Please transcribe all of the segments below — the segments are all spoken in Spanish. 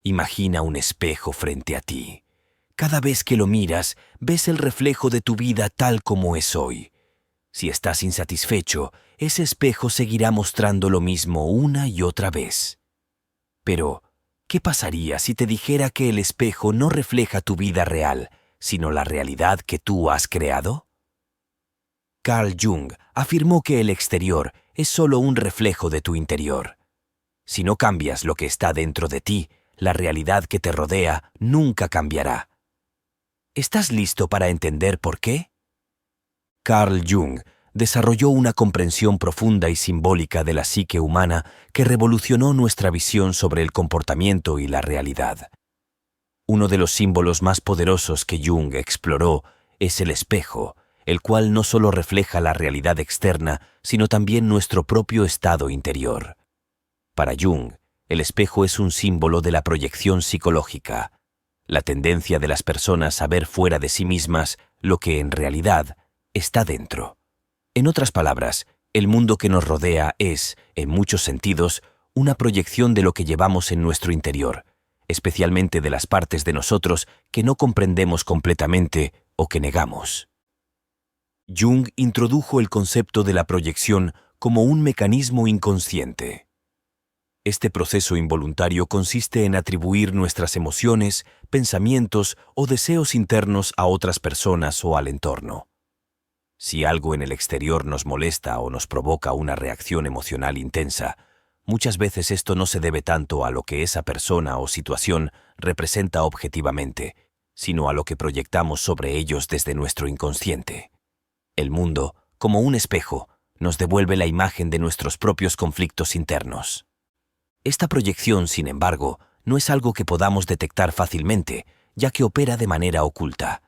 Imagina un espejo frente a ti. Cada vez que lo miras, ves el reflejo de tu vida tal como es hoy. Si estás insatisfecho, ese espejo seguirá mostrando lo mismo una y otra vez. Pero, ¿qué pasaría si te dijera que el espejo no refleja tu vida real, sino la realidad que tú has creado? Carl Jung afirmó que el exterior es solo un reflejo de tu interior. Si no cambias lo que está dentro de ti, la realidad que te rodea nunca cambiará. ¿Estás listo para entender por qué? Carl Jung desarrolló una comprensión profunda y simbólica de la psique humana que revolucionó nuestra visión sobre el comportamiento y la realidad. Uno de los símbolos más poderosos que Jung exploró es el espejo, el cual no solo refleja la realidad externa, sino también nuestro propio estado interior. Para Jung, el espejo es un símbolo de la proyección psicológica, la tendencia de las personas a ver fuera de sí mismas lo que en realidad está dentro. En otras palabras, el mundo que nos rodea es, en muchos sentidos, una proyección de lo que llevamos en nuestro interior, especialmente de las partes de nosotros que no comprendemos completamente o que negamos. Jung introdujo el concepto de la proyección como un mecanismo inconsciente. Este proceso involuntario consiste en atribuir nuestras emociones, pensamientos o deseos internos a otras personas o al entorno. Si algo en el exterior nos molesta o nos provoca una reacción emocional intensa, muchas veces esto no se debe tanto a lo que esa persona o situación representa objetivamente, sino a lo que proyectamos sobre ellos desde nuestro inconsciente. El mundo, como un espejo, nos devuelve la imagen de nuestros propios conflictos internos. Esta proyección, sin embargo, no es algo que podamos detectar fácilmente, ya que opera de manera oculta.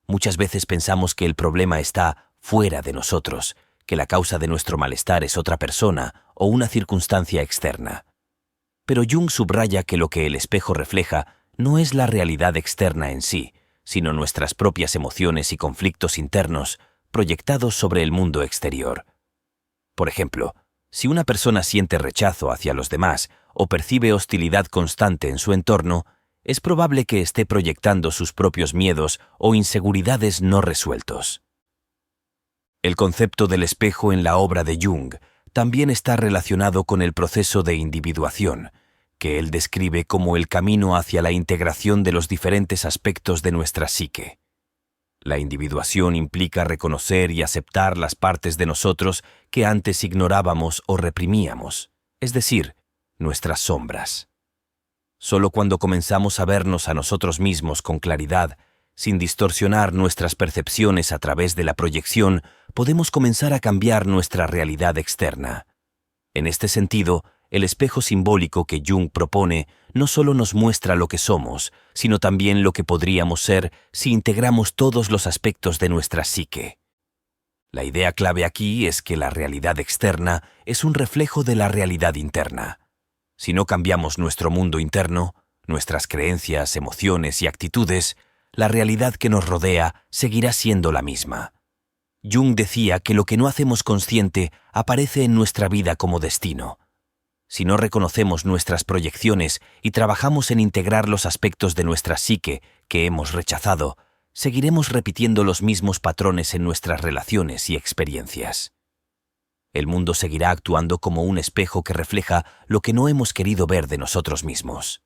Muchas veces pensamos que el problema está fuera de nosotros, que la causa de nuestro malestar es otra persona o una circunstancia externa. Pero Jung subraya que lo que el espejo refleja no es la realidad externa en sí, sino nuestras propias emociones y conflictos internos proyectados sobre el mundo exterior. Por ejemplo, si una persona siente rechazo hacia los demás o percibe hostilidad constante en su entorno, es probable que esté proyectando sus propios miedos o inseguridades no resueltos. El concepto del espejo en la obra de Jung también está relacionado con el proceso de individuación, que él describe como el camino hacia la integración de los diferentes aspectos de nuestra psique. La individuación implica reconocer y aceptar las partes de nosotros que antes ignorábamos o reprimíamos, es decir, nuestras sombras. Solo cuando comenzamos a vernos a nosotros mismos con claridad, sin distorsionar nuestras percepciones a través de la proyección, podemos comenzar a cambiar nuestra realidad externa. En este sentido, el espejo simbólico que Jung propone no solo nos muestra lo que somos, sino también lo que podríamos ser si integramos todos los aspectos de nuestra psique. La idea clave aquí es que la realidad externa es un reflejo de la realidad interna. Si no cambiamos nuestro mundo interno, nuestras creencias, emociones y actitudes, la realidad que nos rodea seguirá siendo la misma. Jung decía que lo que no hacemos consciente aparece en nuestra vida como destino. Si no reconocemos nuestras proyecciones y trabajamos en integrar los aspectos de nuestra psique que hemos rechazado, seguiremos repitiendo los mismos patrones en nuestras relaciones y experiencias. El mundo seguirá actuando como un espejo que refleja lo que no hemos querido ver de nosotros mismos.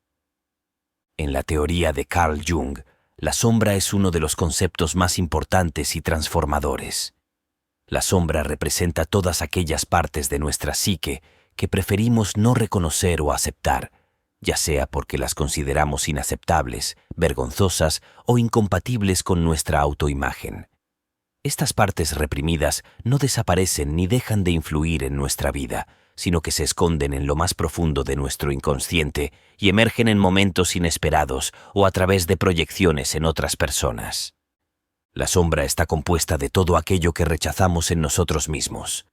En la teoría de Carl Jung, la sombra es uno de los conceptos más importantes y transformadores. La sombra representa todas aquellas partes de nuestra psique que preferimos no reconocer o aceptar, ya sea porque las consideramos inaceptables, vergonzosas o incompatibles con nuestra autoimagen. Estas partes reprimidas no desaparecen ni dejan de influir en nuestra vida, sino que se esconden en lo más profundo de nuestro inconsciente y emergen en momentos inesperados o a través de proyecciones en otras personas. La sombra está compuesta de todo aquello que rechazamos en nosotros mismos.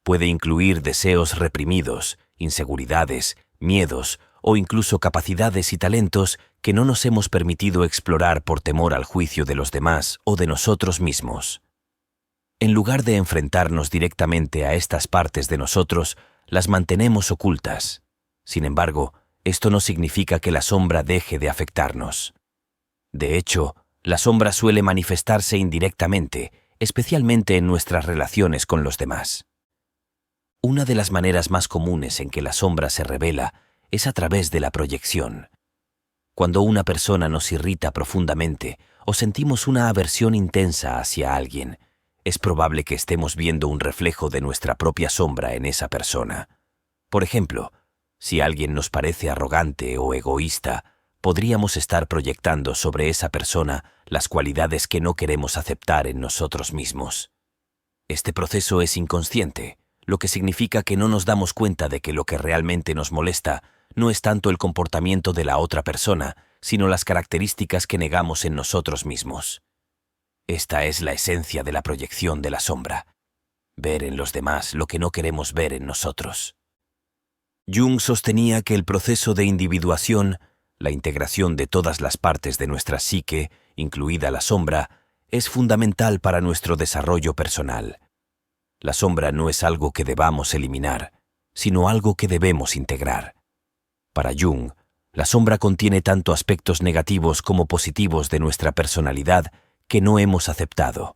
Puede incluir deseos reprimidos, inseguridades, miedos o incluso capacidades y talentos que no nos hemos permitido explorar por temor al juicio de los demás o de nosotros mismos. En lugar de enfrentarnos directamente a estas partes de nosotros, las mantenemos ocultas. Sin embargo, esto no significa que la sombra deje de afectarnos. De hecho, la sombra suele manifestarse indirectamente, especialmente en nuestras relaciones con los demás. Una de las maneras más comunes en que la sombra se revela es a través de la proyección. Cuando una persona nos irrita profundamente o sentimos una aversión intensa hacia alguien, es probable que estemos viendo un reflejo de nuestra propia sombra en esa persona. Por ejemplo, si alguien nos parece arrogante o egoísta, podríamos estar proyectando sobre esa persona las cualidades que no queremos aceptar en nosotros mismos. Este proceso es inconsciente, lo que significa que no nos damos cuenta de que lo que realmente nos molesta no es tanto el comportamiento de la otra persona, sino las características que negamos en nosotros mismos. Esta es la esencia de la proyección de la sombra: ver en los demás lo que no queremos ver en nosotros. Jung sostenía que el proceso de individuación, la integración de todas las partes de nuestra psique, incluida la sombra, es fundamental para nuestro desarrollo personal. La sombra no es algo que debamos eliminar, sino algo que debemos integrar. Para Jung, la sombra contiene tanto aspectos negativos como positivos de nuestra personalidad que no hemos aceptado.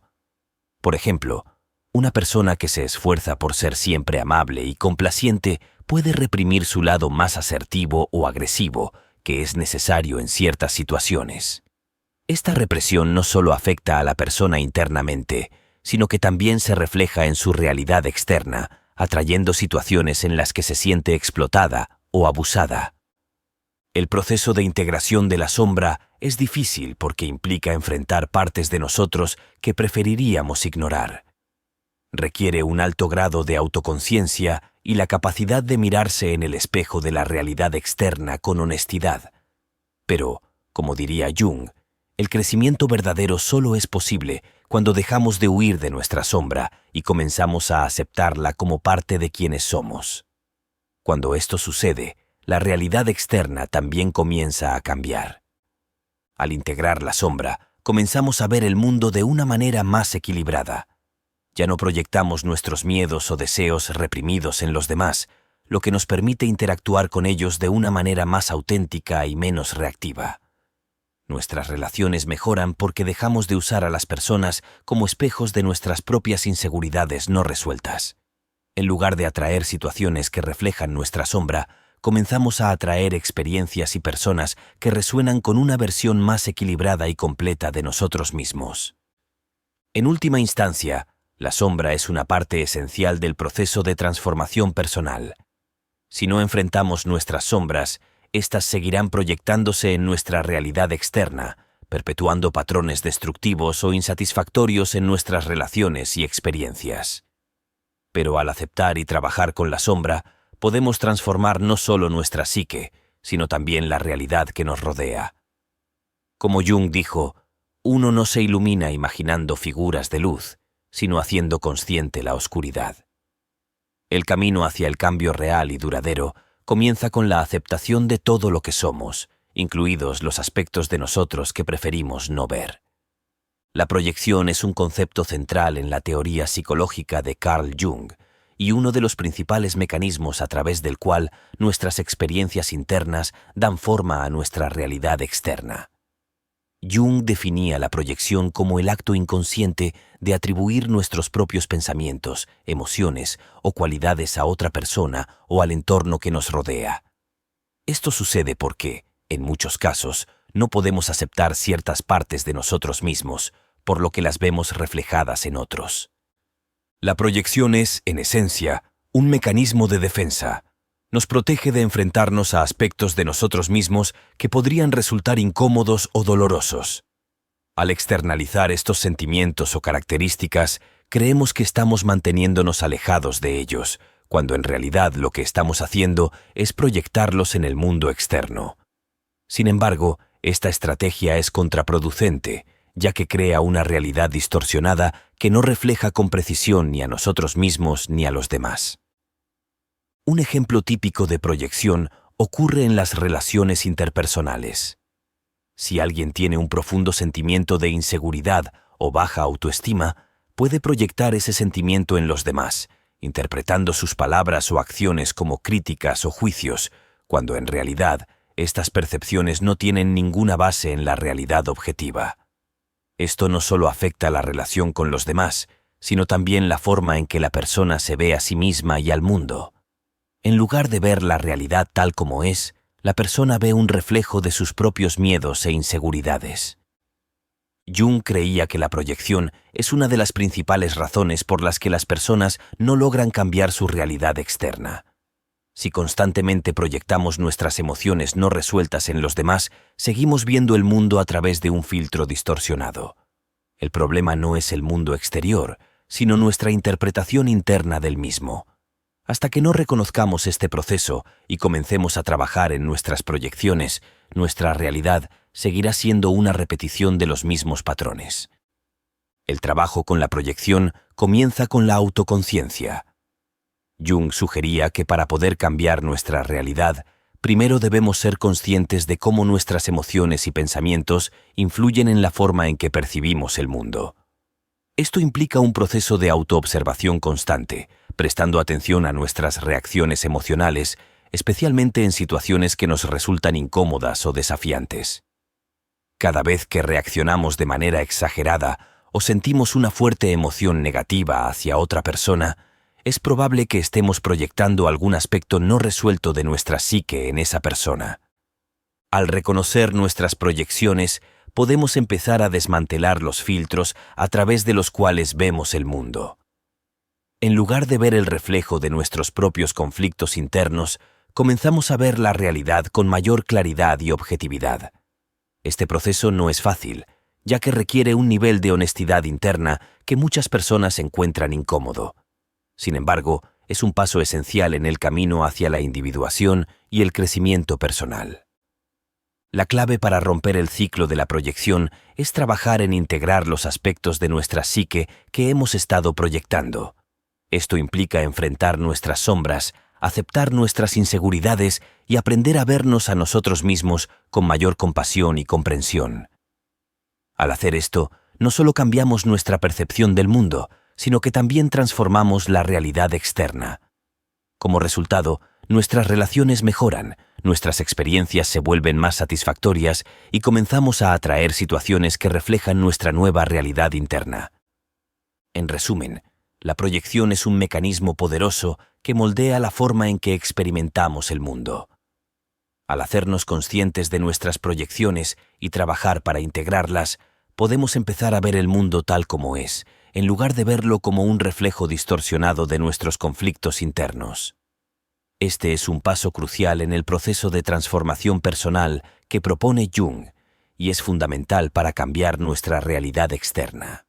Por ejemplo, una persona que se esfuerza por ser siempre amable y complaciente puede reprimir su lado más asertivo o agresivo, que es necesario en ciertas situaciones. Esta represión no solo afecta a la persona internamente, sino que también se refleja en su realidad externa, atrayendo situaciones en las que se siente explotada o abusada. El proceso de integración de la sombra es difícil porque implica enfrentar partes de nosotros que preferiríamos ignorar. Requiere un alto grado de autoconciencia y la capacidad de mirarse en el espejo de la realidad externa con honestidad. Pero, como diría Jung, el crecimiento verdadero solo es posible cuando dejamos de huir de nuestra sombra y comenzamos a aceptarla como parte de quienes somos. Cuando esto sucede, la realidad externa también comienza a cambiar. Al integrar la sombra, comenzamos a ver el mundo de una manera más equilibrada. Ya no proyectamos nuestros miedos o deseos reprimidos en los demás, lo que nos permite interactuar con ellos de una manera más auténtica y menos reactiva. Nuestras relaciones mejoran porque dejamos de usar a las personas como espejos de nuestras propias inseguridades no resueltas. En lugar de atraer situaciones que reflejan nuestra sombra, comenzamos a atraer experiencias y personas que resuenan con una versión más equilibrada y completa de nosotros mismos. En última instancia, la sombra es una parte esencial del proceso de transformación personal. Si no enfrentamos nuestras sombras, éstas seguirán proyectándose en nuestra realidad externa, perpetuando patrones destructivos o insatisfactorios en nuestras relaciones y experiencias. Pero al aceptar y trabajar con la sombra, podemos transformar no solo nuestra psique, sino también la realidad que nos rodea. Como Jung dijo, uno no se ilumina imaginando figuras de luz, sino haciendo consciente la oscuridad. El camino hacia el cambio real y duradero comienza con la aceptación de todo lo que somos, incluidos los aspectos de nosotros que preferimos no ver. La proyección es un concepto central en la teoría psicológica de Carl Jung y uno de los principales mecanismos a través del cual nuestras experiencias internas dan forma a nuestra realidad externa. Jung definía la proyección como el acto inconsciente de atribuir nuestros propios pensamientos, emociones o cualidades a otra persona o al entorno que nos rodea. Esto sucede porque, en muchos casos, no podemos aceptar ciertas partes de nosotros mismos, por lo que las vemos reflejadas en otros. La proyección es, en esencia, un mecanismo de defensa. Nos protege de enfrentarnos a aspectos de nosotros mismos que podrían resultar incómodos o dolorosos. Al externalizar estos sentimientos o características, creemos que estamos manteniéndonos alejados de ellos, cuando en realidad lo que estamos haciendo es proyectarlos en el mundo externo. Sin embargo, esta estrategia es contraproducente, ya que crea una realidad distorsionada que no refleja con precisión ni a nosotros mismos ni a los demás. Un ejemplo típico de proyección ocurre en las relaciones interpersonales. Si alguien tiene un profundo sentimiento de inseguridad o baja autoestima, puede proyectar ese sentimiento en los demás, interpretando sus palabras o acciones como críticas o juicios, cuando en realidad estas percepciones no tienen ninguna base en la realidad objetiva. Esto no solo afecta la relación con los demás, sino también la forma en que la persona se ve a sí misma y al mundo. En lugar de ver la realidad tal como es, la persona ve un reflejo de sus propios miedos e inseguridades. Jung creía que la proyección es una de las principales razones por las que las personas no logran cambiar su realidad externa. Si constantemente proyectamos nuestras emociones no resueltas en los demás, seguimos viendo el mundo a través de un filtro distorsionado. El problema no es el mundo exterior, sino nuestra interpretación interna del mismo. Hasta que no reconozcamos este proceso y comencemos a trabajar en nuestras proyecciones, nuestra realidad seguirá siendo una repetición de los mismos patrones. El trabajo con la proyección comienza con la autoconciencia. Jung sugería que para poder cambiar nuestra realidad, primero debemos ser conscientes de cómo nuestras emociones y pensamientos influyen en la forma en que percibimos el mundo. Esto implica un proceso de autoobservación constante, prestando atención a nuestras reacciones emocionales, especialmente en situaciones que nos resultan incómodas o desafiantes. Cada vez que reaccionamos de manera exagerada o sentimos una fuerte emoción negativa hacia otra persona, es probable que estemos proyectando algún aspecto no resuelto de nuestra psique en esa persona. Al reconocer nuestras proyecciones, podemos empezar a desmantelar los filtros a través de los cuales vemos el mundo. En lugar de ver el reflejo de nuestros propios conflictos internos, comenzamos a ver la realidad con mayor claridad y objetividad. Este proceso no es fácil, ya que requiere un nivel de honestidad interna que muchas personas encuentran incómodo. Sin embargo, es un paso esencial en el camino hacia la individuación y el crecimiento personal. La clave para romper el ciclo de la proyección es trabajar en integrar los aspectos de nuestra psique que hemos estado proyectando. Esto implica enfrentar nuestras sombras, aceptar nuestras inseguridades y aprender a vernos a nosotros mismos con mayor compasión y comprensión. Al hacer esto, no solo cambiamos nuestra percepción del mundo, sino que también transformamos la realidad externa. Como resultado, nuestras relaciones mejoran, nuestras experiencias se vuelven más satisfactorias y comenzamos a atraer situaciones que reflejan nuestra nueva realidad interna. En resumen, la proyección es un mecanismo poderoso que moldea la forma en que experimentamos el mundo. Al hacernos conscientes de nuestras proyecciones y trabajar para integrarlas, podemos empezar a ver el mundo tal como es, en lugar de verlo como un reflejo distorsionado de nuestros conflictos internos. Este es un paso crucial en el proceso de transformación personal que propone Jung, y es fundamental para cambiar nuestra realidad externa.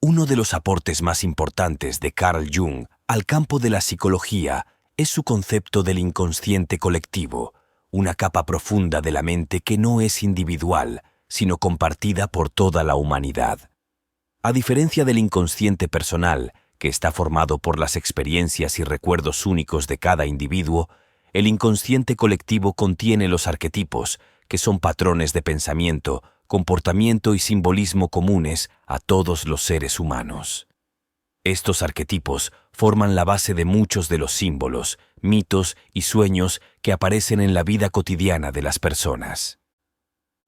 Uno de los aportes más importantes de Carl Jung al campo de la psicología es su concepto del inconsciente colectivo, una capa profunda de la mente que no es individual, sino compartida por toda la humanidad. A diferencia del inconsciente personal, que está formado por las experiencias y recuerdos únicos de cada individuo, el inconsciente colectivo contiene los arquetipos, que son patrones de pensamiento, comportamiento y simbolismo comunes a todos los seres humanos. Estos arquetipos forman la base de muchos de los símbolos, mitos y sueños que aparecen en la vida cotidiana de las personas.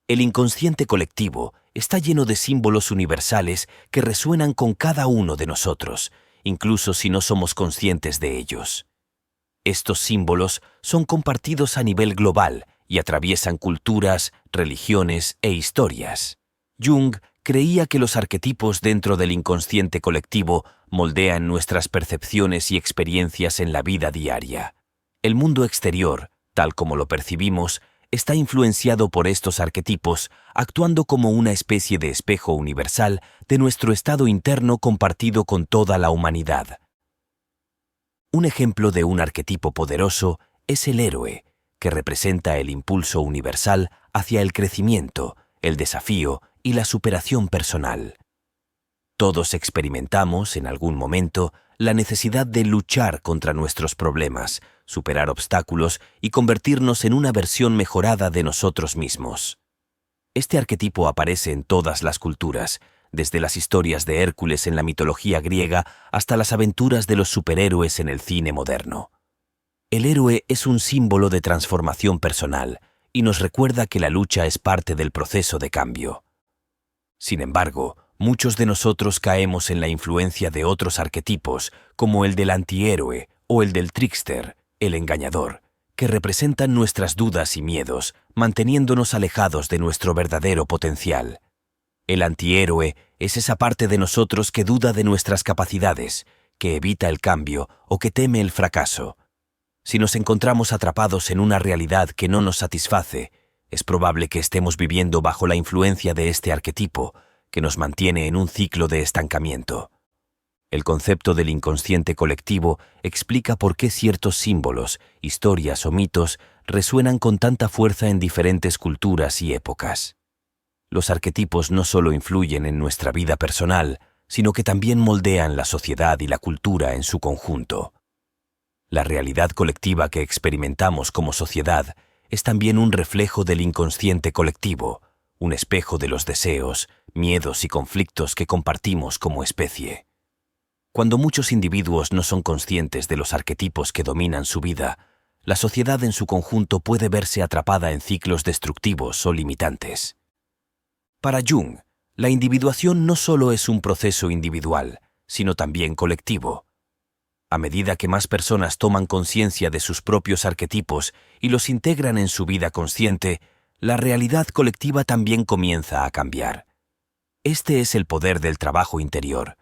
El inconsciente colectivo está lleno de símbolos universales que resuenan con cada uno de nosotros, incluso si no somos conscientes de ellos. Estos símbolos son compartidos a nivel global y atraviesan culturas, religiones e historias. Jung creía que los arquetipos dentro del inconsciente colectivo moldean nuestras percepciones y experiencias en la vida diaria. El mundo exterior, tal como lo percibimos, está influenciado por estos arquetipos, actuando como una especie de espejo universal de nuestro estado interno compartido con toda la humanidad. Un ejemplo de un arquetipo poderoso es el héroe, que representa el impulso universal hacia el crecimiento, el desafío y la superación personal. Todos experimentamos, en algún momento, la necesidad de luchar contra nuestros problemas, superar obstáculos y convertirnos en una versión mejorada de nosotros mismos. Este arquetipo aparece en todas las culturas, desde las historias de Hércules en la mitología griega hasta las aventuras de los superhéroes en el cine moderno. El héroe es un símbolo de transformación personal, y nos recuerda que la lucha es parte del proceso de cambio. Sin embargo, muchos de nosotros caemos en la influencia de otros arquetipos, como el del antihéroe o el del trickster, el engañador, que representan nuestras dudas y miedos, manteniéndonos alejados de nuestro verdadero potencial. El antihéroe es esa parte de nosotros que duda de nuestras capacidades, que evita el cambio o que teme el fracaso. Si nos encontramos atrapados en una realidad que no nos satisface, es probable que estemos viviendo bajo la influencia de este arquetipo, que nos mantiene en un ciclo de estancamiento. El concepto del inconsciente colectivo explica por qué ciertos símbolos, historias o mitos resuenan con tanta fuerza en diferentes culturas y épocas. Los arquetipos no solo influyen en nuestra vida personal, sino que también moldean la sociedad y la cultura en su conjunto. La realidad colectiva que experimentamos como sociedad es también un reflejo del inconsciente colectivo, un espejo de los deseos, miedos y conflictos que compartimos como especie. Cuando muchos individuos no son conscientes de los arquetipos que dominan su vida, la sociedad en su conjunto puede verse atrapada en ciclos destructivos o limitantes. Para Jung, la individuación no solo es un proceso individual, sino también colectivo. A medida que más personas toman conciencia de sus propios arquetipos y los integran en su vida consciente, la realidad colectiva también comienza a cambiar. Este es el poder del trabajo interior.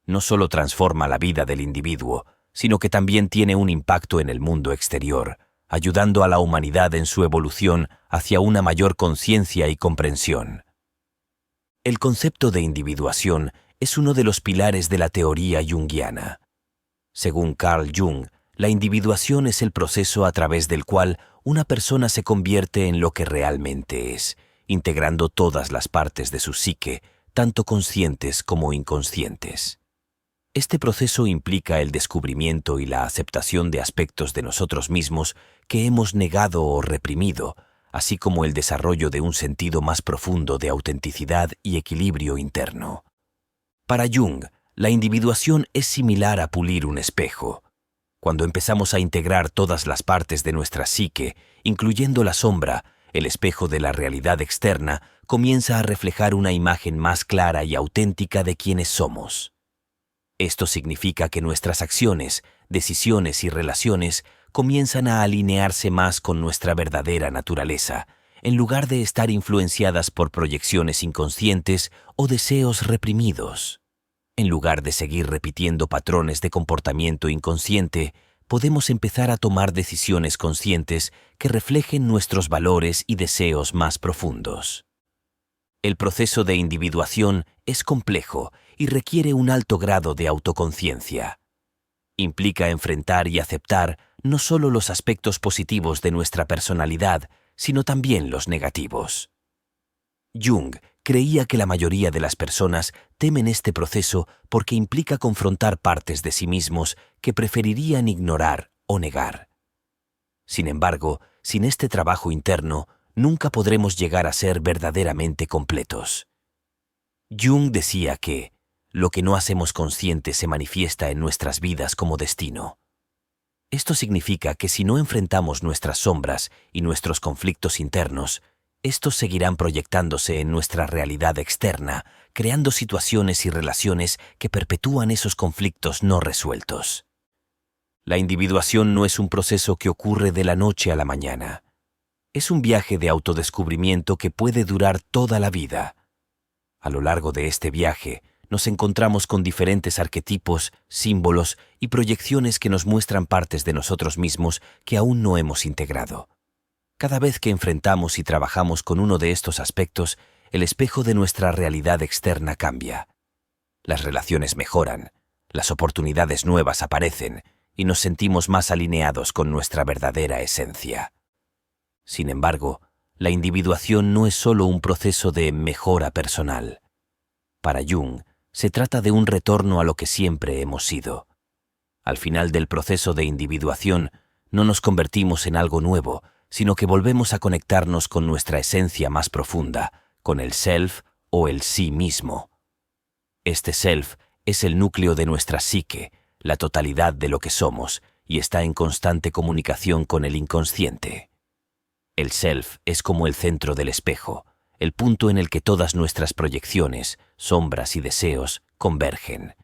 No solo transforma la vida del individuo, sino que también tiene un impacto en el mundo exterior, ayudando a la humanidad en su evolución hacia una mayor conciencia y comprensión. El concepto de individuación es uno de los pilares de la teoría junguiana. Según Carl Jung, la individuación es el proceso a través del cual una persona se convierte en lo que realmente es, integrando todas las partes de su psique, tanto conscientes como inconscientes. Este proceso implica el descubrimiento y la aceptación de aspectos de nosotros mismos que hemos negado o reprimido, así como el desarrollo de un sentido más profundo de autenticidad y equilibrio interno. Para Jung, la individuación es similar a pulir un espejo. Cuando empezamos a integrar todas las partes de nuestra psique, incluyendo la sombra, el espejo de la realidad externa comienza a reflejar una imagen más clara y auténtica de quienes somos. Esto significa que nuestras acciones, decisiones y relaciones comienzan a alinearse más con nuestra verdadera naturaleza, en lugar de estar influenciadas por proyecciones inconscientes o deseos reprimidos. En lugar de seguir repitiendo patrones de comportamiento inconsciente, podemos empezar a tomar decisiones conscientes que reflejen nuestros valores y deseos más profundos. El proceso de individuación es complejo y requiere un alto grado de autoconciencia. Implica enfrentar y aceptar no solo los aspectos positivos de nuestra personalidad, sino también los negativos. Jung creía que la mayoría de las personas temen este proceso porque implica confrontar partes de sí mismos que preferirían ignorar o negar. Sin embargo, sin este trabajo interno, nunca podremos llegar a ser verdaderamente completos. Jung decía que lo que no hacemos consciente se manifiesta en nuestras vidas como destino. Esto significa que si no enfrentamos nuestras sombras y nuestros conflictos internos, estos seguirán proyectándose en nuestra realidad externa, creando situaciones y relaciones que perpetúan esos conflictos no resueltos. La individuación no es un proceso que ocurre de la noche a la mañana. Es un viaje de autodescubrimiento que puede durar toda la vida. A lo largo de este viaje, nos encontramos con diferentes arquetipos, símbolos y proyecciones que nos muestran partes de nosotros mismos que aún no hemos integrado. Cada vez que enfrentamos y trabajamos con uno de estos aspectos, el espejo de nuestra realidad externa cambia. Las relaciones mejoran, las oportunidades nuevas aparecen y nos sentimos más alineados con nuestra verdadera esencia. Sin embargo, la individuación no es solo un proceso de mejora personal. Para Jung, se trata de un retorno a lo que siempre hemos sido. Al final del proceso de individuación, no nos convertimos en algo nuevo, sino que volvemos a conectarnos con nuestra esencia más profunda, con el self o el sí mismo. Este self es el núcleo de nuestra psique, la totalidad de lo que somos, y está en constante comunicación con el inconsciente. El self es como el centro del espejo, el punto en el que todas nuestras proyecciones, sombras y deseos convergen.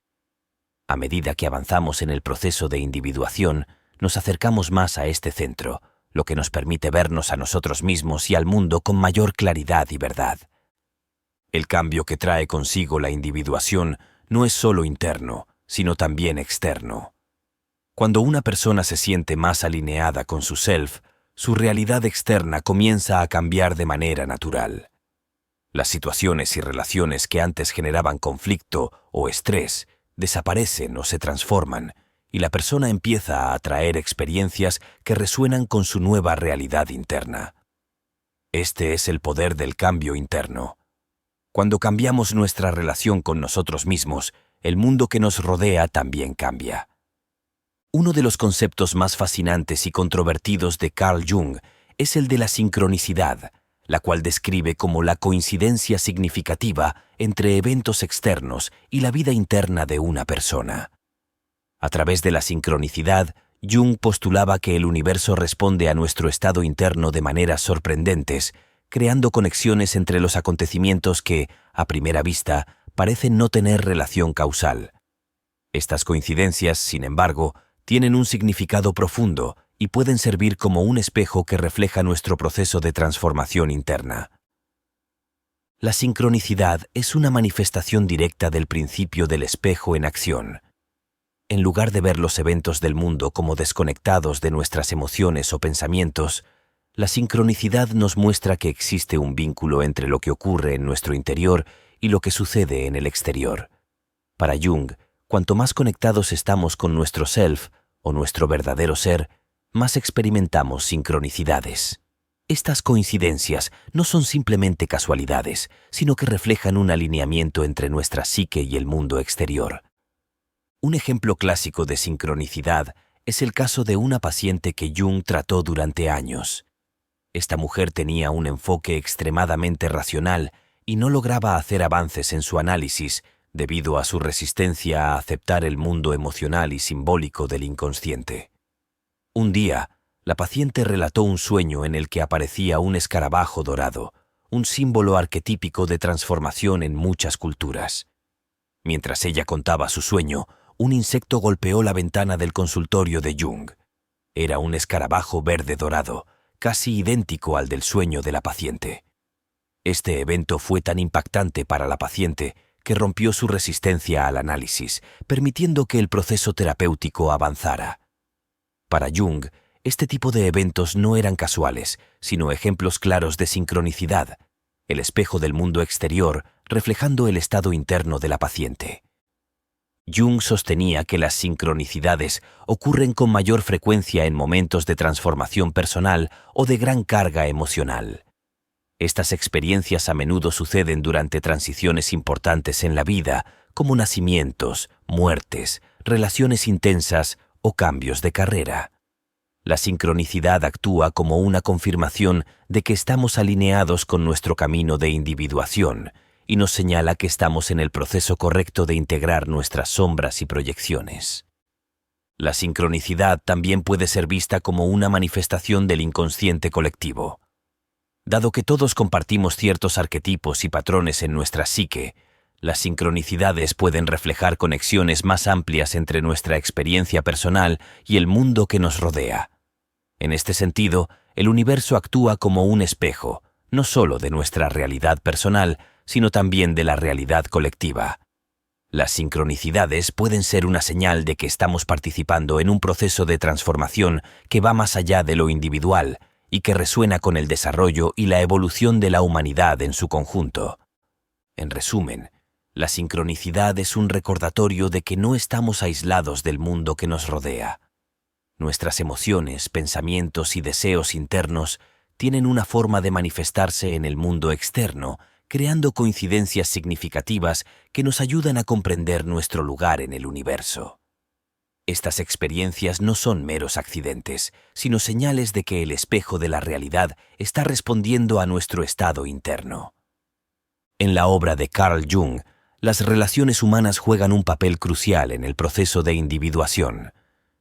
A medida que avanzamos en el proceso de individuación, nos acercamos más a este centro, lo que nos permite vernos a nosotros mismos y al mundo con mayor claridad y verdad. El cambio que trae consigo la individuación no es solo interno, sino también externo. Cuando una persona se siente más alineada con su self, su realidad externa comienza a cambiar de manera natural. Las situaciones y relaciones que antes generaban conflicto o estrés desaparecen o se transforman, y la persona empieza a atraer experiencias que resuenan con su nueva realidad interna. Este es el poder del cambio interno. Cuando cambiamos nuestra relación con nosotros mismos, el mundo que nos rodea también cambia. Uno de los conceptos más fascinantes y controvertidos de Carl Jung es el de la sincronicidad, la cual describe como la coincidencia significativa entre eventos externos y la vida interna de una persona. A través de la sincronicidad, Jung postulaba que el universo responde a nuestro estado interno de maneras sorprendentes, creando conexiones entre los acontecimientos que, a primera vista, parecen no tener relación causal. Estas coincidencias, sin embargo, tienen un significado profundo y pueden servir como un espejo que refleja nuestro proceso de transformación interna. La sincronicidad es una manifestación directa del principio del espejo en acción. En lugar de ver los eventos del mundo como desconectados de nuestras emociones o pensamientos, la sincronicidad nos muestra que existe un vínculo entre lo que ocurre en nuestro interior y lo que sucede en el exterior. Para Jung, cuanto más conectados estamos con nuestro self o nuestro verdadero ser, más experimentamos sincronicidades. Estas coincidencias no son simplemente casualidades, sino que reflejan un alineamiento entre nuestra psique y el mundo exterior. Un ejemplo clásico de sincronicidad es el caso de una paciente que Jung trató durante años. Esta mujer tenía un enfoque extremadamente racional y no lograba hacer avances en su análisis debido a su resistencia a aceptar el mundo emocional y simbólico del inconsciente. Un día, la paciente relató un sueño en el que aparecía un escarabajo dorado, un símbolo arquetípico de transformación en muchas culturas. Mientras ella contaba su sueño, un insecto golpeó la ventana del consultorio de Jung. Era un escarabajo verde dorado, casi idéntico al del sueño de la paciente. Este evento fue tan impactante para la paciente que rompió su resistencia al análisis, permitiendo que el proceso terapéutico avanzara. Para Jung, este tipo de eventos no eran casuales, sino ejemplos claros de sincronicidad, el espejo del mundo exterior reflejando el estado interno de la paciente. Jung sostenía que las sincronicidades ocurren con mayor frecuencia en momentos de transformación personal o de gran carga emocional. Estas experiencias a menudo suceden durante transiciones importantes en la vida, como nacimientos, muertes, relaciones intensas o cambios de carrera. La sincronicidad actúa como una confirmación de que estamos alineados con nuestro camino de individuación y nos señala que estamos en el proceso correcto de integrar nuestras sombras y proyecciones. La sincronicidad también puede ser vista como una manifestación del inconsciente colectivo. Dado que todos compartimos ciertos arquetipos y patrones en nuestra psique, las sincronicidades pueden reflejar conexiones más amplias entre nuestra experiencia personal y el mundo que nos rodea. En este sentido, el universo actúa como un espejo, no solo de nuestra realidad personal, sino también de la realidad colectiva. Las sincronicidades pueden ser una señal de que estamos participando en un proceso de transformación que va más allá de lo individual y que resuena con el desarrollo y la evolución de la humanidad en su conjunto. En resumen, la sincronicidad es un recordatorio de que no estamos aislados del mundo que nos rodea. Nuestras emociones, pensamientos y deseos internos tienen una forma de manifestarse en el mundo externo, creando coincidencias significativas que nos ayudan a comprender nuestro lugar en el universo. Estas experiencias no son meros accidentes, sino señales de que el espejo de la realidad está respondiendo a nuestro estado interno. En la obra de Carl Jung, las relaciones humanas juegan un papel crucial en el proceso de individuación.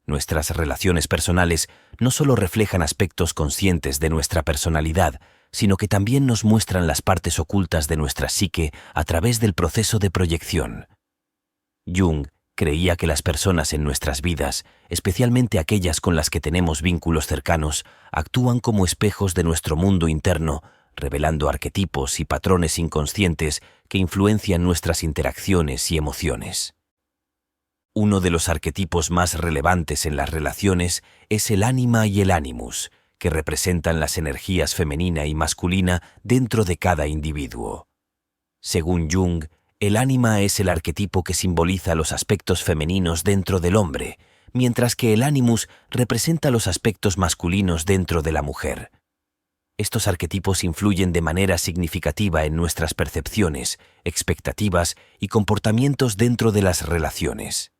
Nuestras relaciones personales no solo reflejan aspectos conscientes de nuestra personalidad, sino que también nos muestran las partes ocultas de nuestra psique a través del proceso de proyección. Jung creía que las personas en nuestras vidas, especialmente aquellas con las que tenemos vínculos cercanos, actúan como espejos de nuestro mundo interno, revelando arquetipos y patrones inconscientes que influencian nuestras interacciones y emociones. Uno de los arquetipos más relevantes en las relaciones es el ánima y el animus, que representan las energías femenina y masculina dentro de cada individuo. Según Jung, el ánima es el arquetipo que simboliza los aspectos femeninos dentro del hombre, mientras que el animus representa los aspectos masculinos dentro de la mujer. Estos arquetipos influyen de manera significativa en nuestras percepciones, expectativas y comportamientos dentro de las relaciones.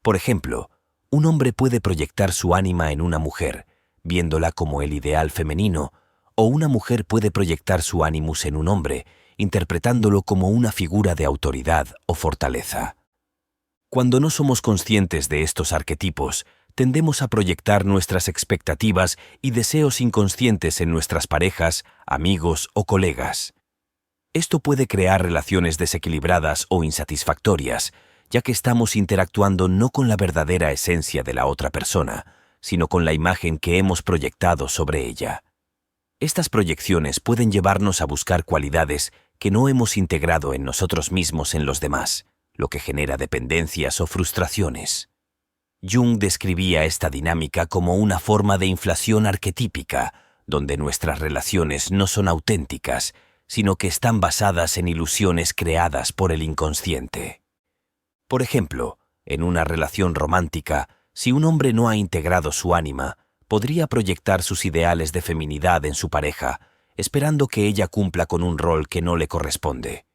Por ejemplo, un hombre puede proyectar su ánima en una mujer, viéndola como el ideal femenino, o una mujer puede proyectar su animus en un hombre, interpretándolo como una figura de autoridad o fortaleza. Cuando no somos conscientes de estos arquetipos, tendemos a proyectar nuestras expectativas y deseos inconscientes en nuestras parejas, amigos o colegas. Esto puede crear relaciones desequilibradas o insatisfactorias, ya que estamos interactuando no con la verdadera esencia de la otra persona, sino con la imagen que hemos proyectado sobre ella. Estas proyecciones pueden llevarnos a buscar cualidades que no hemos integrado en nosotros mismos en los demás, lo que genera dependencias o frustraciones. Jung describía esta dinámica como una forma de inflación arquetípica, donde nuestras relaciones no son auténticas, sino que están basadas en ilusiones creadas por el inconsciente. Por ejemplo, en una relación romántica, si un hombre no ha integrado su ánima, podría proyectar sus ideales de feminidad en su pareja, esperando que ella cumpla con un rol que no le corresponde.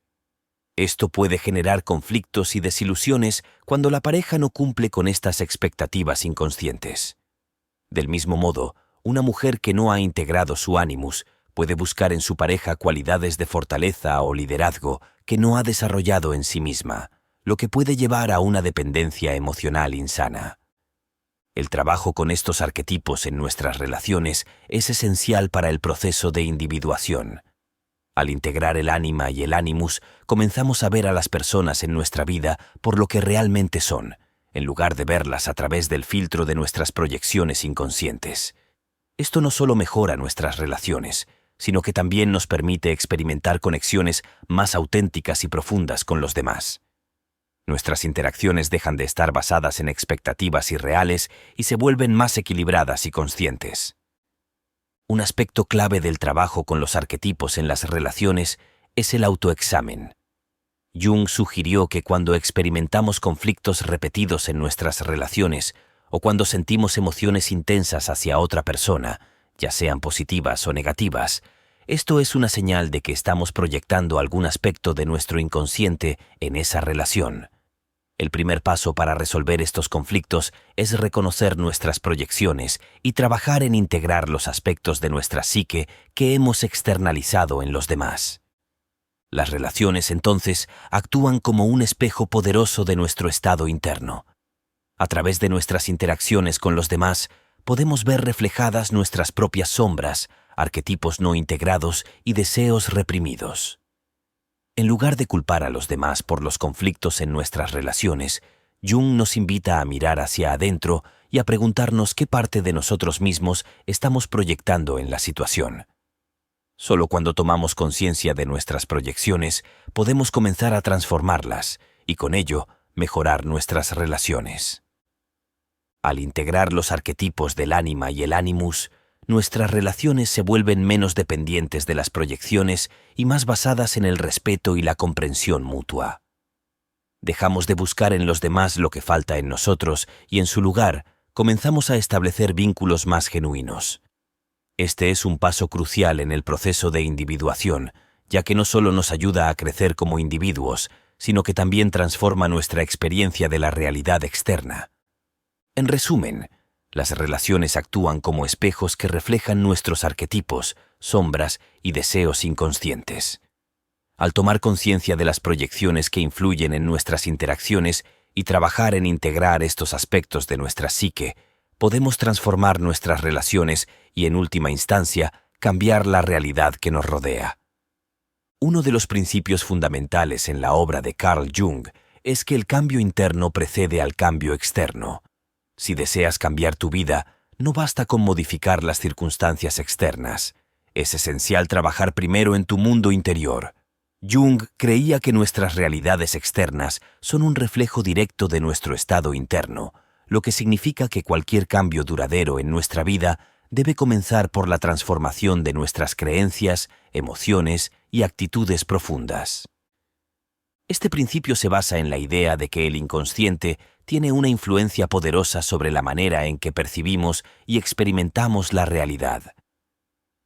Esto puede generar conflictos y desilusiones cuando la pareja no cumple con estas expectativas inconscientes. Del mismo modo, una mujer que no ha integrado su animus puede buscar en su pareja cualidades de fortaleza o liderazgo que no ha desarrollado en sí misma, lo que puede llevar a una dependencia emocional insana. El trabajo con estos arquetipos en nuestras relaciones es esencial para el proceso de individuación. Al integrar el ánima y el animus, comenzamos a ver a las personas en nuestra vida por lo que realmente son, en lugar de verlas a través del filtro de nuestras proyecciones inconscientes. Esto no solo mejora nuestras relaciones, sino que también nos permite experimentar conexiones más auténticas y profundas con los demás. Nuestras interacciones dejan de estar basadas en expectativas irreales y se vuelven más equilibradas y conscientes. Un aspecto clave del trabajo con los arquetipos en las relaciones es el autoexamen. Jung sugirió que cuando experimentamos conflictos repetidos en nuestras relaciones o cuando sentimos emociones intensas hacia otra persona, ya sean positivas o negativas, esto es una señal de que estamos proyectando algún aspecto de nuestro inconsciente en esa relación. El primer paso para resolver estos conflictos es reconocer nuestras proyecciones y trabajar en integrar los aspectos de nuestra psique que hemos externalizado en los demás. Las relaciones, entonces, actúan como un espejo poderoso de nuestro estado interno. A través de nuestras interacciones con los demás, podemos ver reflejadas nuestras propias sombras, arquetipos no integrados y deseos reprimidos. En lugar de culpar a los demás por los conflictos en nuestras relaciones, Jung nos invita a mirar hacia adentro y a preguntarnos qué parte de nosotros mismos estamos proyectando en la situación. Solo cuando tomamos conciencia de nuestras proyecciones, podemos comenzar a transformarlas y con ello mejorar nuestras relaciones. Al integrar los arquetipos del ánima y el animus, nuestras relaciones se vuelven menos dependientes de las proyecciones y más basadas en el respeto y la comprensión mutua. Dejamos de buscar en los demás lo que falta en nosotros y en su lugar comenzamos a establecer vínculos más genuinos. Este es un paso crucial en el proceso de individuación, ya que no solo nos ayuda a crecer como individuos, sino que también transforma nuestra experiencia de la realidad externa. En resumen, las relaciones actúan como espejos que reflejan nuestros arquetipos, sombras y deseos inconscientes. Al tomar conciencia de las proyecciones que influyen en nuestras interacciones y trabajar en integrar estos aspectos de nuestra psique, podemos transformar nuestras relaciones y, en última instancia, cambiar la realidad que nos rodea. Uno de los principios fundamentales en la obra de Carl Jung es que el cambio interno precede al cambio externo. Si deseas cambiar tu vida, no basta con modificar las circunstancias externas. Es esencial trabajar primero en tu mundo interior. Jung creía que nuestras realidades externas son un reflejo directo de nuestro estado interno, lo que significa que cualquier cambio duradero en nuestra vida debe comenzar por la transformación de nuestras creencias, emociones y actitudes profundas. Este principio se basa en la idea de que el inconsciente tiene una influencia poderosa sobre la manera en que percibimos y experimentamos la realidad.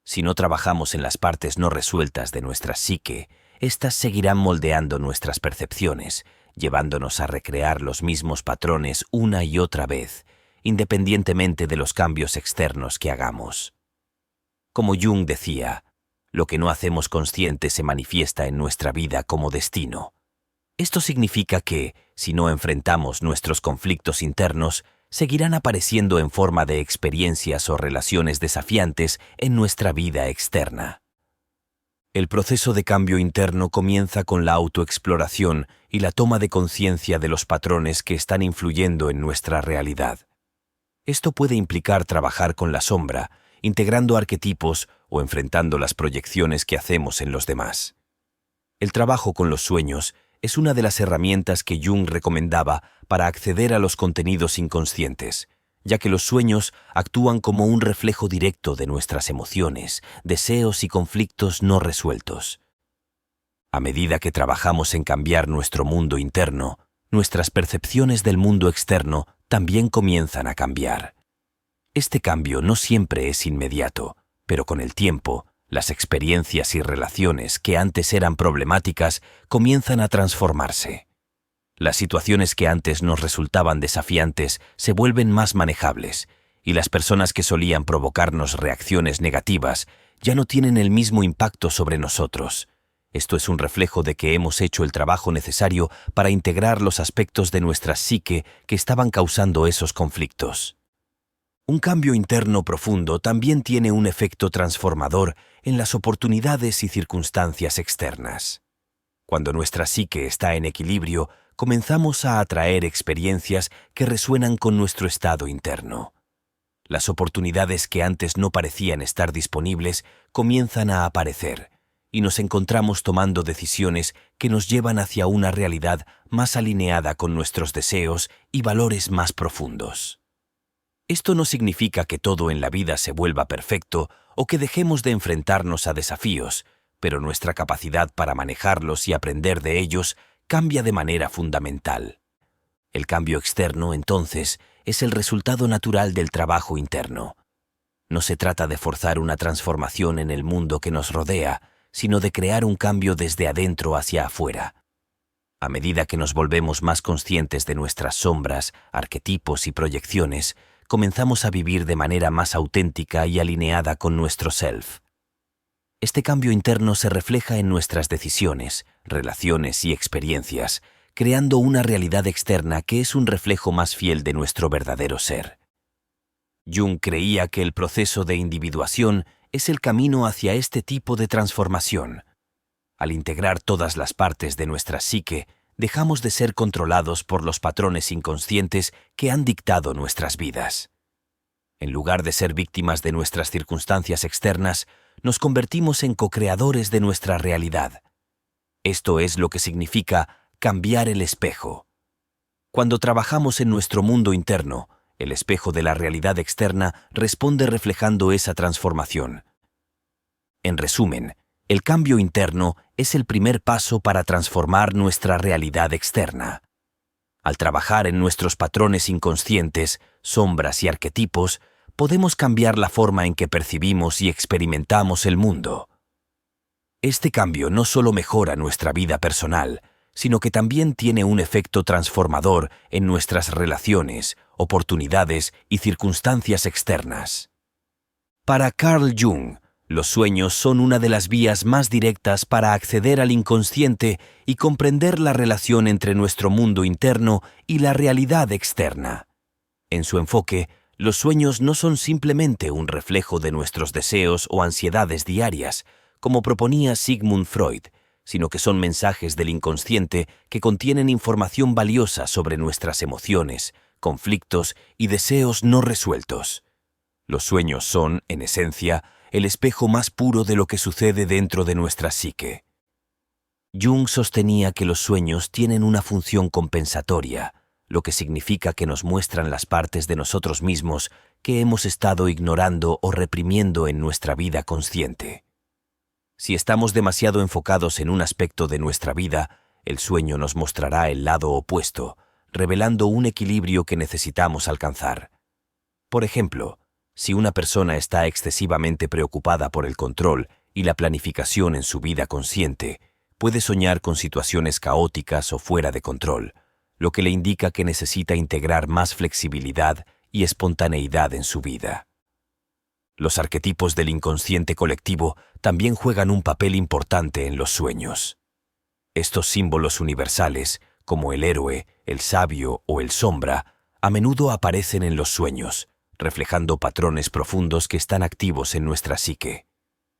Si no trabajamos en las partes no resueltas de nuestra psique, éstas seguirán moldeando nuestras percepciones, llevándonos a recrear los mismos patrones una y otra vez, independientemente de los cambios externos que hagamos. Como Jung decía, lo que no hacemos consciente se manifiesta en nuestra vida como destino. Esto significa que, si no enfrentamos nuestros conflictos internos, seguirán apareciendo en forma de experiencias o relaciones desafiantes en nuestra vida externa. El proceso de cambio interno comienza con la autoexploración y la toma de conciencia de los patrones que están influyendo en nuestra realidad. Esto puede implicar trabajar con la sombra, integrando arquetipos o enfrentando las proyecciones que hacemos en los demás. El trabajo con los sueños es una de las herramientas que Jung recomendaba para acceder a los contenidos inconscientes, ya que los sueños actúan como un reflejo directo de nuestras emociones, deseos y conflictos no resueltos. A medida que trabajamos en cambiar nuestro mundo interno, nuestras percepciones del mundo externo también comienzan a cambiar. Este cambio no siempre es inmediato, pero con el tiempo, las experiencias y relaciones que antes eran problemáticas comienzan a transformarse. Las situaciones que antes nos resultaban desafiantes se vuelven más manejables, y las personas que solían provocarnos reacciones negativas ya no tienen el mismo impacto sobre nosotros. Esto es un reflejo de que hemos hecho el trabajo necesario para integrar los aspectos de nuestra psique que estaban causando esos conflictos. Un cambio interno profundo también tiene un efecto transformador en las oportunidades y circunstancias externas. Cuando nuestra psique está en equilibrio, comenzamos a atraer experiencias que resuenan con nuestro estado interno. Las oportunidades que antes no parecían estar disponibles comienzan a aparecer, y nos encontramos tomando decisiones que nos llevan hacia una realidad más alineada con nuestros deseos y valores más profundos. Esto no significa que todo en la vida se vuelva perfecto o que dejemos de enfrentarnos a desafíos, pero nuestra capacidad para manejarlos y aprender de ellos cambia de manera fundamental. El cambio externo, entonces, es el resultado natural del trabajo interno. No se trata de forzar una transformación en el mundo que nos rodea, sino de crear un cambio desde adentro hacia afuera. A medida que nos volvemos más conscientes de nuestras sombras, arquetipos y proyecciones, comenzamos a vivir de manera más auténtica y alineada con nuestro self. Este cambio interno se refleja en nuestras decisiones, relaciones y experiencias, creando una realidad externa que es un reflejo más fiel de nuestro verdadero ser. Jung creía que el proceso de individuación es el camino hacia este tipo de transformación. Al integrar todas las partes de nuestra psique, dejamos de ser controlados por los patrones inconscientes que han dictado nuestras vidas. En lugar de ser víctimas de nuestras circunstancias externas, nos convertimos en co-creadores de nuestra realidad. Esto es lo que significa cambiar el espejo. Cuando trabajamos en nuestro mundo interno, el espejo de la realidad externa responde reflejando esa transformación. En resumen, el cambio interno es el primer paso para transformar nuestra realidad externa. Al trabajar en nuestros patrones inconscientes, sombras y arquetipos, podemos cambiar la forma en que percibimos y experimentamos el mundo. Este cambio no solo mejora nuestra vida personal, sino que también tiene un efecto transformador en nuestras relaciones, oportunidades y circunstancias externas. Para Carl Jung, Los sueños son una de las vías más directas para acceder al inconsciente y comprender la relación entre nuestro mundo interno y la realidad externa. En su enfoque, los sueños no son simplemente un reflejo de nuestros deseos o ansiedades diarias, como proponía Sigmund Freud, sino que son mensajes del inconsciente que contienen información valiosa sobre nuestras emociones, conflictos y deseos no resueltos. Los sueños son, en esencia, el espejo más puro de lo que sucede dentro de nuestra psique. Jung sostenía que los sueños tienen una función compensatoria, lo que significa que nos muestran las partes de nosotros mismos que hemos estado ignorando o reprimiendo en nuestra vida consciente. Si estamos demasiado enfocados en un aspecto de nuestra vida, el sueño nos mostrará el lado opuesto, revelando un equilibrio que necesitamos alcanzar. Por ejemplo, si una persona está excesivamente preocupada por el control y la planificación en su vida consciente, puede soñar con situaciones caóticas o fuera de control, lo que le indica que necesita integrar más flexibilidad y espontaneidad en su vida. Los arquetipos del inconsciente colectivo también juegan un papel importante en los sueños. Estos símbolos universales, como el héroe, el sabio o el sombra, a menudo aparecen en los sueños, reflejando patrones profundos que están activos en nuestra psique.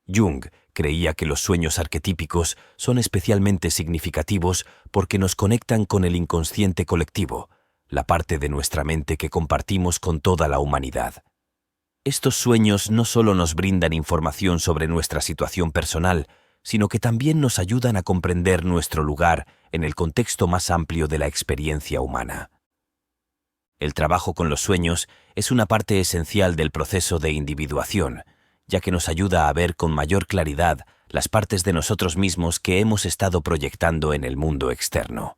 Jung creía que los sueños arquetípicos son especialmente significativos porque nos conectan con el inconsciente colectivo, la parte de nuestra mente que compartimos con toda la humanidad. Estos sueños no solo nos brindan información sobre nuestra situación personal, sino que también nos ayudan a comprender nuestro lugar en el contexto más amplio de la experiencia humana. El trabajo con los sueños es una parte esencial del proceso de individuación, ya que nos ayuda a ver con mayor claridad las partes de nosotros mismos que hemos estado proyectando en el mundo externo.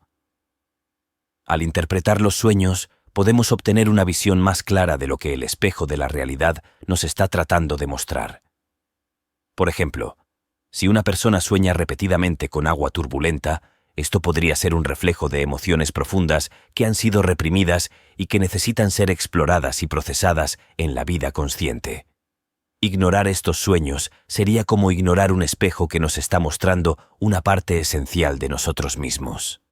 Al interpretar los sueños, podemos obtener una visión más clara de lo que el espejo de la realidad nos está tratando de mostrar. Por ejemplo, si una persona sueña repetidamente con agua turbulenta, esto podría ser un reflejo de emociones profundas que han sido reprimidas y que necesitan ser exploradas y procesadas en la vida consciente. Ignorar estos sueños sería como ignorar un espejo que nos está mostrando una parte esencial de nosotros mismos.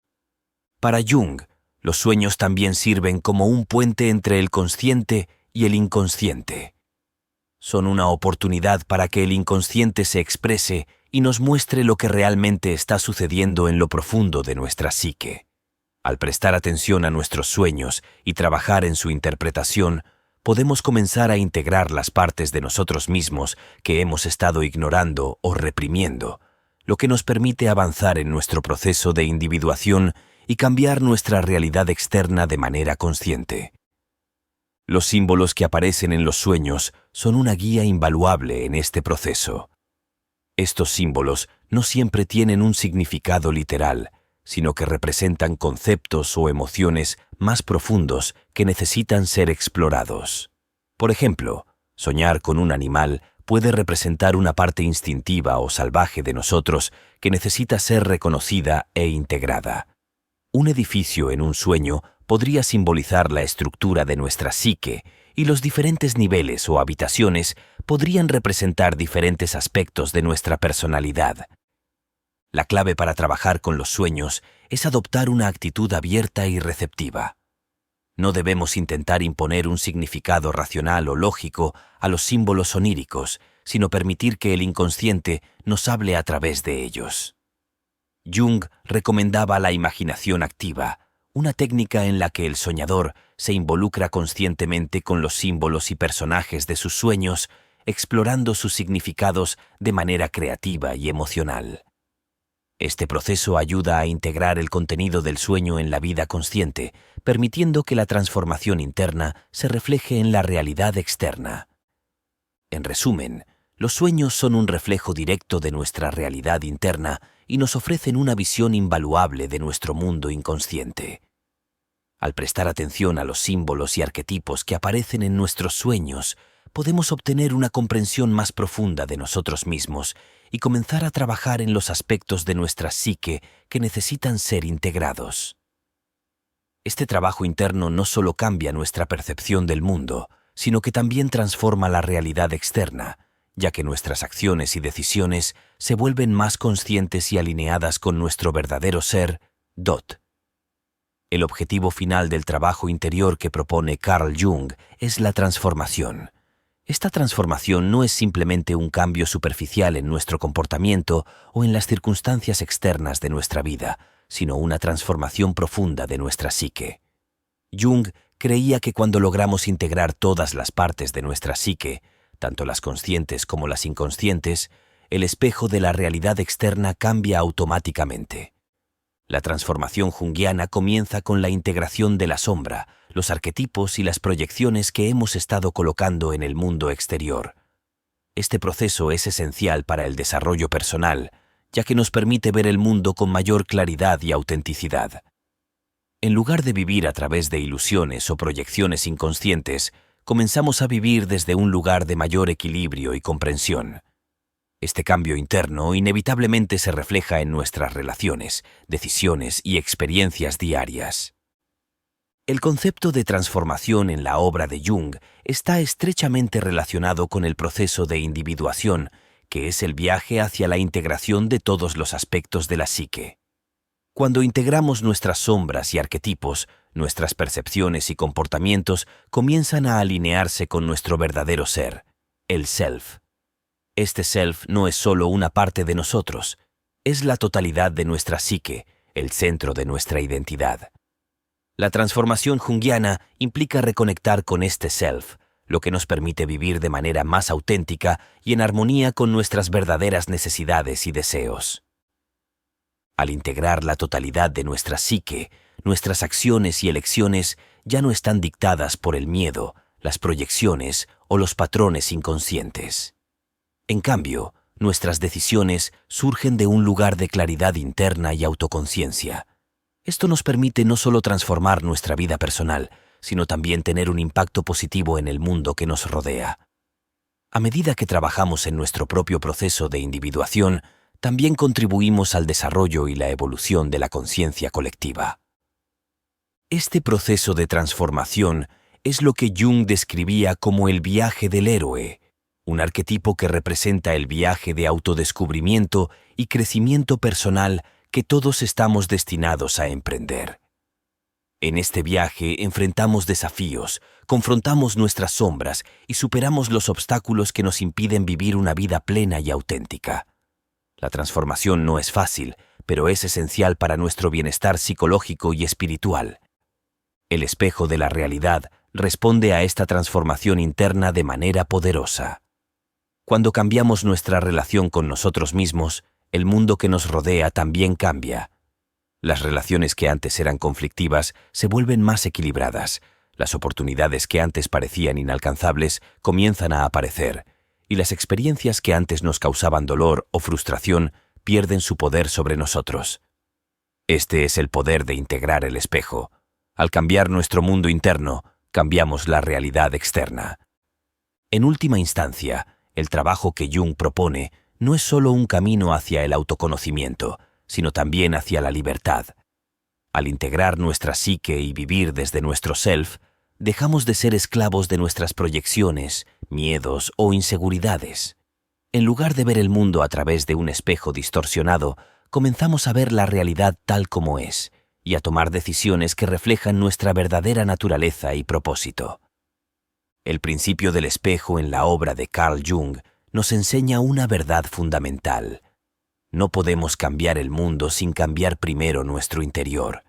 Para Jung, los sueños también sirven como un puente entre el consciente y el inconsciente. Son una oportunidad para que el inconsciente se exprese y nos muestre lo que realmente está sucediendo en lo profundo de nuestra psique. Al prestar atención a nuestros sueños y trabajar en su interpretación, podemos comenzar a integrar las partes de nosotros mismos que hemos estado ignorando o reprimiendo, lo que nos permite avanzar en nuestro proceso de individuación y cambiar nuestra realidad externa de manera consciente. Los símbolos que aparecen en los sueños son una guía invaluable en este proceso. Estos símbolos no siempre tienen un significado literal, sino que representan conceptos o emociones más profundos que necesitan ser explorados. Por ejemplo, soñar con un animal puede representar una parte instintiva o salvaje de nosotros que necesita ser reconocida e integrada. Un edificio en un sueño podría simbolizar la estructura de nuestra psique y los diferentes niveles o habitaciones podrían representar diferentes aspectos de nuestra personalidad. La clave para trabajar con los sueños es adoptar una actitud abierta y receptiva. No debemos intentar imponer un significado racional o lógico a los símbolos oníricos, sino permitir que el inconsciente nos hable a través de ellos. Jung recomendaba la imaginación activa, una técnica en la que el soñador se involucra conscientemente con los símbolos y personajes de sus sueños, explorando sus significados de manera creativa y emocional. Este proceso ayuda a integrar el contenido del sueño en la vida consciente, permitiendo que la transformación interna se refleje en la realidad externa. En resumen, los sueños son un reflejo directo de nuestra realidad interna y nos ofrecen una visión invaluable de nuestro mundo inconsciente. Al prestar atención a los símbolos y arquetipos que aparecen en nuestros sueños, podemos obtener una comprensión más profunda de nosotros mismos y comenzar a trabajar en los aspectos de nuestra psique que necesitan ser integrados. Este trabajo interno no solo cambia nuestra percepción del mundo, sino que también transforma la realidad externa, ya que nuestras acciones y decisiones se vuelven más conscientes y alineadas con nuestro verdadero ser, Dot. El objetivo final del trabajo interior que propone Carl Jung es la transformación. Esta transformación no es simplemente un cambio superficial en nuestro comportamiento o en las circunstancias externas de nuestra vida, sino una transformación profunda de nuestra psique. Jung creía que cuando logramos integrar todas las partes de nuestra psique, tanto las conscientes como las inconscientes, el espejo de la realidad externa cambia automáticamente. La transformación junguiana comienza con la integración de la sombra, los arquetipos y las proyecciones que hemos estado colocando en el mundo exterior. Este proceso es esencial para el desarrollo personal, ya que nos permite ver el mundo con mayor claridad y autenticidad. En lugar de vivir a través de ilusiones o proyecciones inconscientes, comenzamos a vivir desde un lugar de mayor equilibrio y comprensión. Este cambio interno inevitablemente se refleja en nuestras relaciones, decisiones y experiencias diarias. El concepto de transformación en la obra de Jung está estrechamente relacionado con el proceso de individuación, que es el viaje hacia la integración de todos los aspectos de la psique. Cuando integramos nuestras sombras y arquetipos, nuestras percepciones y comportamientos comienzan a alinearse con nuestro verdadero ser, el self. Este self no es solo una parte de nosotros, es la totalidad de nuestra psique, el centro de nuestra identidad. La transformación junguiana implica reconectar con este self, lo que nos permite vivir de manera más auténtica y en armonía con nuestras verdaderas necesidades y deseos. Al integrar la totalidad de nuestra psique, nuestras acciones y elecciones ya no están dictadas por el miedo, las proyecciones o los patrones inconscientes. En cambio, nuestras decisiones surgen de un lugar de claridad interna y autoconciencia. Esto nos permite no solo transformar nuestra vida personal, sino también tener un impacto positivo en el mundo que nos rodea. A medida que trabajamos en nuestro propio proceso de individuación, también contribuimos al desarrollo y la evolución de la conciencia colectiva. Este proceso de transformación es lo que Jung describía como el viaje del héroe, un arquetipo que representa el viaje de autodescubrimiento y crecimiento personal que todos estamos destinados a emprender. En este viaje enfrentamos desafíos, confrontamos nuestras sombras y superamos los obstáculos que nos impiden vivir una vida plena y auténtica. La transformación no es fácil, pero es esencial para nuestro bienestar psicológico y espiritual. El espejo de la realidad responde a esta transformación interna de manera poderosa. Cuando cambiamos nuestra relación con nosotros mismos, el mundo que nos rodea también cambia. Las relaciones que antes eran conflictivas se vuelven más equilibradas, las oportunidades que antes parecían inalcanzables comienzan a aparecer, y las experiencias que antes nos causaban dolor o frustración pierden su poder sobre nosotros. Este es el poder de integrar el espejo. Al cambiar nuestro mundo interno, cambiamos la realidad externa. En última instancia, el trabajo que Jung propone no es solo un camino hacia el autoconocimiento, sino también hacia la libertad. Al integrar nuestra psique y vivir desde nuestro self, dejamos de ser esclavos de nuestras proyecciones, miedos o inseguridades. En lugar de ver el mundo a través de un espejo distorsionado, comenzamos a ver la realidad tal como es y a tomar decisiones que reflejan nuestra verdadera naturaleza y propósito. El principio del espejo en la obra de Carl Jung nos enseña una verdad fundamental. No podemos cambiar el mundo sin cambiar primero nuestro interior.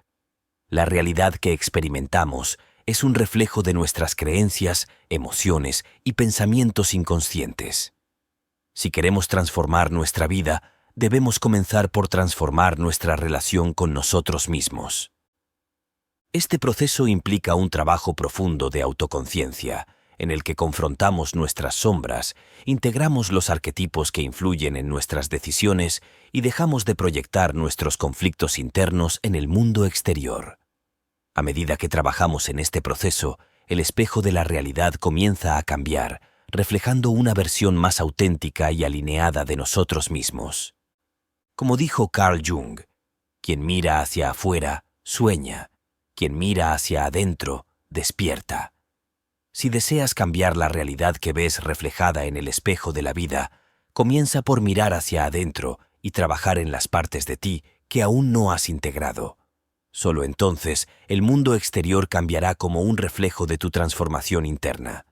La realidad que experimentamos es un reflejo de nuestras creencias, emociones y pensamientos inconscientes. Si queremos transformar nuestra vida, debemos comenzar por transformar nuestra relación con nosotros mismos. Este proceso implica un trabajo profundo de autoconciencia, en el que confrontamos nuestras sombras, integramos los arquetipos que influyen en nuestras decisiones y dejamos de proyectar nuestros conflictos internos en el mundo exterior. A medida que trabajamos en este proceso, el espejo de la realidad comienza a cambiar, reflejando una versión más auténtica y alineada de nosotros mismos. Como dijo Carl Jung, quien mira hacia afuera, sueña; quien mira hacia adentro, despierta. Si deseas cambiar la realidad que ves reflejada en el espejo de la vida, comienza por mirar hacia adentro y trabajar en las partes de ti que aún no has integrado. Solo entonces el mundo exterior cambiará como un reflejo de tu transformación interna.